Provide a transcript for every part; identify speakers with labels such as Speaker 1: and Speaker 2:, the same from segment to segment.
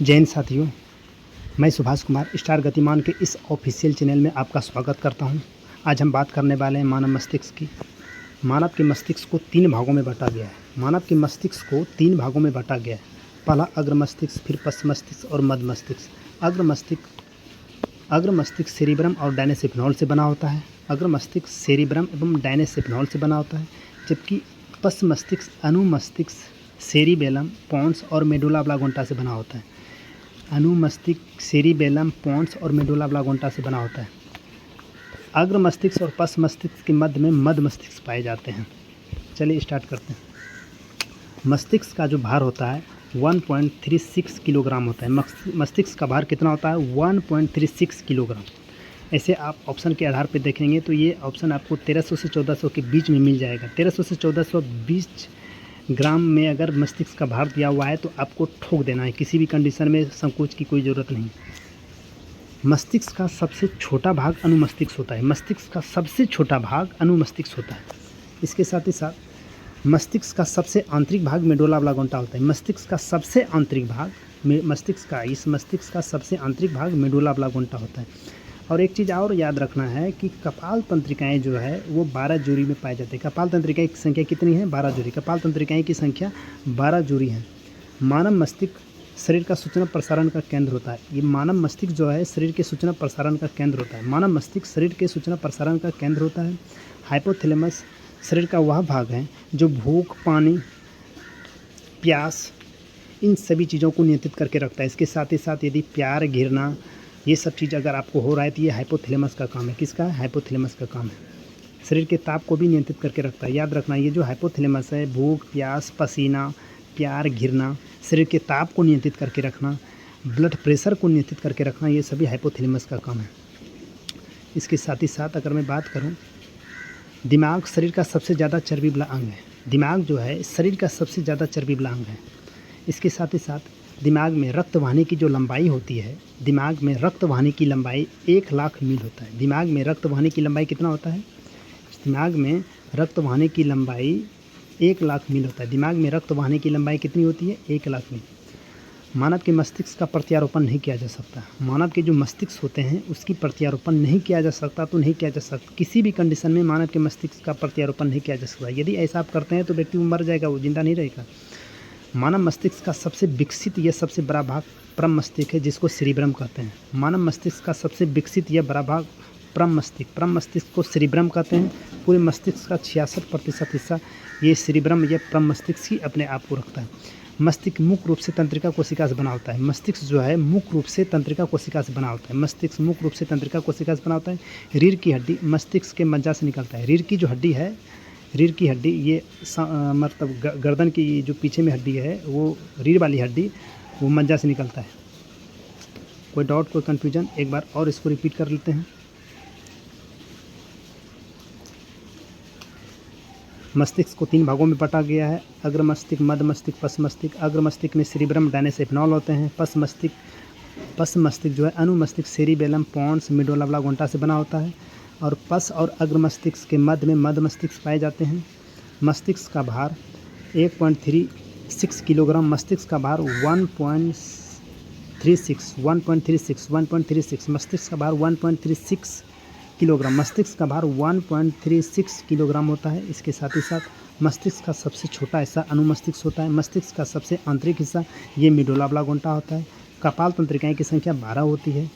Speaker 1: जय हिंद साथियों, मैं सुभाष कुमार स्टार गतिमान के इस ऑफिशियल चैनल में आपका स्वागत करता हूं। आज हम बात करने वाले हैं मानव मस्तिष्क की। मानव के मस्तिष्क को 3 भागों में बांटा गया है। मानव के मस्तिष्क को 3 भागों में बांटा गया है। पहला अग्र मस्तिष्क, फिर पश्च मस्तिष्क और मध्य मस्तिष्क। अग्र मस्तिष्क सेरिब्रम और डायनेसिफेनॉल से बना होता है। अग्र मस्तिष्क सेरिब्रम एवं डायनेसिफेनॉल से बना होता है, जबकि पश्च मस्तिष्क अनुमस्तिष्क सेरिबेलम, पोन्स और मेडुला ऑब्लांगोसा से बना होता है। अनुमस्तिष्क सेरिबेलम, पोन्स और मेडुला ऑब्लांगोसा से बना होता है। अग्र मस्तिष्क और पश्च मस्तिष्क के मध्य में मध्य मस्तिष्क पाए जाते हैं। चलिए स्टार्ट करते हैं। मस्तिष्क का जो भार होता है 1.36 किलोग्राम होता है। मस्तिष्क का भार कितना होता है? 1.36 किलोग्राम। ऐसे आप ऑप्शन के आधार पर देखेंगे तो ये ऑप्शन आपको 1300 से 1400 के बीच में मिल जाएगा। 1300 से 1420 ग्राम में अगर मस्तिष्क का भार दिया हुआ है तो आपको ठोक देना है, किसी भी कंडीशन में संकोच की कोई ज़रूरत नहीं। मस्तिष्क का सबसे छोटा भाग अनुमस्तिष्क होता है। मस्तिष्क का सबसे छोटा भाग अनुमस्तिष्क होता है। इसके साथ ही साथ मस्तिष्क का सबसे आंतरिक भाग मेडुला ऑब्लांगोसा होता है। मस्तिष्क का सबसे आंतरिक भाग मस्तिष्क का सबसे आंतरिक भाग मेडुला ऑब्लांगोसा होता है। और एक चीज़ और याद रखना है कि कपाल तंत्रिकाएँ जो है वो 12 जोड़ी में पाई जाती है। कपाल तंत्रिकाएँ की संख्या कितनी है? 12 जोड़ी। कपाल तंत्रिकाएँ की संख्या 12 जोड़ी है। मानव मस्तिष्क शरीर का सूचना प्रसारण का केंद्र होता है। ये मानव मस्तिष्क जो है शरीर के सूचना प्रसारण का केंद्र होता है। मानव मस्तिष्क शरीर के सूचना प्रसारण का केंद्र होता है। हाइपोथैलेमस शरीर का वह भाग है जो भूख, पानी, प्यास, इन सभी चीज़ों को नियंत्रित करके रखता है। इसके साथ ही साथ यदि प्यार, घृणा, ये सब चीज़ अगर आपको हो रहा है तो ये हाइपोथैलेमस का काम है। किसका? हाइपोथैलेमस का काम है। शरीर के ताप को भी नियंत्रित करके रखता है। याद रखना, ये जो हाइपोथैलेमस है, भूख, प्यास, पसीना, प्यार, घृणा, शरीर के ताप को नियंत्रित करके रखना, ब्लड प्रेशर को नियंत्रित करके रखना, ये सभी हाइपोथैलेमस का काम है। इसके साथ ही साथ अगर मैं बात करूँ, दिमाग शरीर का सबसे ज़्यादा चर्बी वाला अंग है। दिमाग जो है शरीर का सबसे ज़्यादा चर्बी वाला अंग है। इसके साथ ही साथ दिमाग में रक्त वाहिनी की जो लंबाई होती है, दिमाग में रक्त वाहिनी की लंबाई 1 लाख मील होता है। दिमाग में रक्त वाहिनी की लंबाई कितना होता है? दिमाग में रक्त वाहिनी की लंबाई 1 लाख मील होता है। दिमाग में रक्त वाहिनी की लंबाई कितनी होती है? 1 लाख मील। मानव के मस्तिष्क का प्रत्यारोपण नहीं किया जा सकता। मानव के जो मस्तिष्क होते हैं उसकी प्रत्यारोपण नहीं किया जा सकता तो नहीं किया जा सकता। किसी भी कंडीशन में मानव के मस्तिष्क का प्रत्यारोपण नहीं किया जा सकता। यदि ऐसा आप करते हैं तो व्यक्ति मर जाएगा, वो जिंदा नहीं रहेगा। मानव मस्तिष्क का सबसे विकसित यह सबसे बड़ा भाग परम मस्तिष्क है, जिसको सेरिब्रम कहते हैं। मानव मस्तिष्क का सबसे विकसित यह बड़ा भाग परम मस्तिष्क को सेरिब्रम कहते हैं। पूरे मस्तिष्क का 66% हिस्सा ये सेरिब्रम, यह परम मस्तिष्क ही अपने आप को रखता है। मस्तिष्क मुख्य रूप से तंत्रिका कोशिका से बना होता है। मस्तिष्क जो है मुख्य रूप से तंत्रिका कोशिका से बना होता है। मस्तिष्क मुख्य रूप से तंत्रिका कोशिका से बना होता है। रीढ़ की हड्डी मस्तिष्क के मज्जा से निकलता है। रीढ़ की जो हड्डी है, रीढ़ की हड्डी ये मतलब गर्दन की जो पीछे में हड्डी है, वो रीढ़ वाली हड्डी, वो मज्जा से निकलता है। कोई डाउट, कोई कन्फ्यूजन? एक बार और इसको रिपीट कर लेते हैं। मस्तिष्क को 3 भागों में बांटा गया है। अग्र मस्तिष्क, मध्य मस्तिष्क, पश्च मस्तिष्क। अग्र मस्तिष्क में सेरिब्रम, डायनेसिफेनॉल होते हैं। पश्च मस्तिष्क जो है अनुमस्तिष्क सेरिबेलम, पोन्स, मेडुला ऑब्लांगोसा से बना होता है। और पश्च और अग्र मस्तिष्क के मध्य में मध्य मस्तिष्क पाए जाते हैं। मस्तिष्क का भार 1.36 किलोग्राम। मस्तिष्क का भार 1.36 मस्तिष्क का भार 1.36 किलोग्राम। मस्तिष्क का भार 1.36 किलोग्राम होता है। इसके साथ ही साथ मस्तिष्क का सबसे छोटा हिस्सा अनुमस्तिष्क होता है। मस्तिष्क का सबसे आंतरिक हिस्सा ये मेडुला ऑब्लांगोसा होता है। कपाल तंत्रिकाएँ की संख्या 12 होती है।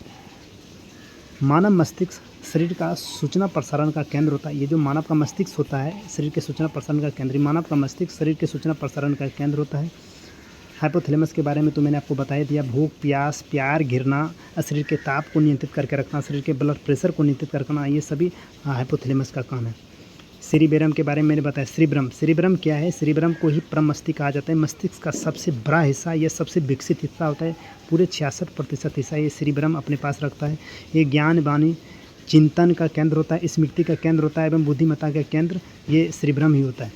Speaker 1: मानव मस्तिष्क शरीर का सूचना प्रसारण का केंद्र होता है। ये जो मानव का मस्तिष्क होता है शरीर के सूचना प्रसारण का केंद्र, मानव का मस्तिष्क शरीर के सूचना प्रसारण का केंद्र होता है। हाइपोथैलेमस के बारे में तो मैंने आपको बता दिया। भूख, प्यास, प्यार, घृणा, शरीर के ताप को नियंत्रित करके रखना, शरीर के ब्लड प्रेशर को नियंत्रित करना, ये सभी हाइपोथैलेमस का काम है। सेरिबेलम के बारे में मैंने बताया। सेरिब्रम क्या है? सेरिब्रम को ही परम मस्तिष्क कहा जाता है। मस्तिष्क का सबसे बड़ा हिस्सा, यह सबसे विकसित हिस्सा होता है। पूरे 66% हिस्सा ये सेरिब्रम अपने पास रखता है। ये ज्ञान, वाणी, चिंतन का केंद्र होता है, स्मृति का केंद्र होता है एवं बुद्धिमत्ता का केंद्र ये सेरिब्रम ही होता है।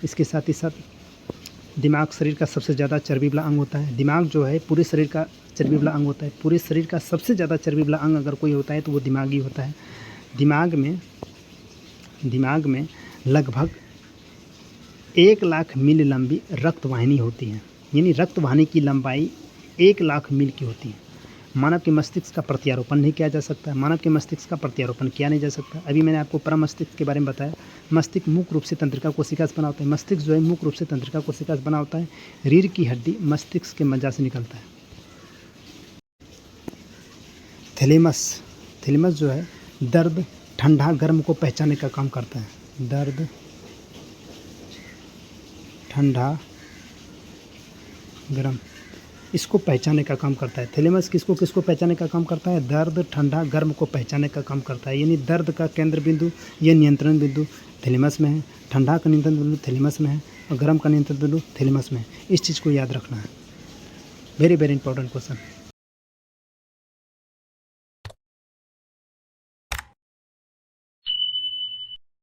Speaker 1: इसके साथ ही साथ दिमाग शरीर का सबसे ज़्यादा चर्बी वाला अंग होता है। दिमाग जो है पूरे शरीर का चर्बी वाला अंग होता है। पूरे शरीर का सबसे ज़्यादा चर्बी वाला अंग अगर कोई होता है तो वो दिमाग ही होता है। दिमाग में लगभग 1 लाख मील लंबी रक्त वाहिनी होती है। यानी रक्त वाहिनी की लंबाई 1,00,000 मील की होती है। मानव के मस्तिष्क का प्रत्यारोपण नहीं किया जा सकता, मानव के मस्तिष्क का प्रत्यारोपण किया नहीं जा सकता। अभी मैंने आपको परमस्तिष्क के बारे में बताया। मस्तिष्क मुख्य रूप से तंत्रिका कोशिका से बना होता है। मस्तिष्क जो है मुख्य रूप से तंत्रिका कोशिका से बना होता है। रीढ़ की हड्डी मस्तिष्क के मज्जा से निकलता है। थैलेमस, थैलेमस जो है दर्द, ठंडा, गर्म को पहचानने का काम करता है। दर्द, ठंडा, गर्म, इसको पहचानने का काम करता है। थैलेमस किसको किसको पहचानने का काम करता है? दर्द, ठंडा, गर्म को पहचानने का काम करता है। यानी दर्द का केंद्र बिंदु या नियंत्रण बिंदु थैलेमस में है, ठंडा का नियंत्रण बिंदु थैलेमस में है और गर्म का नियंत्रण बिंदु थैलेमस में है। इस चीज़ को याद रखना है। Very very important question.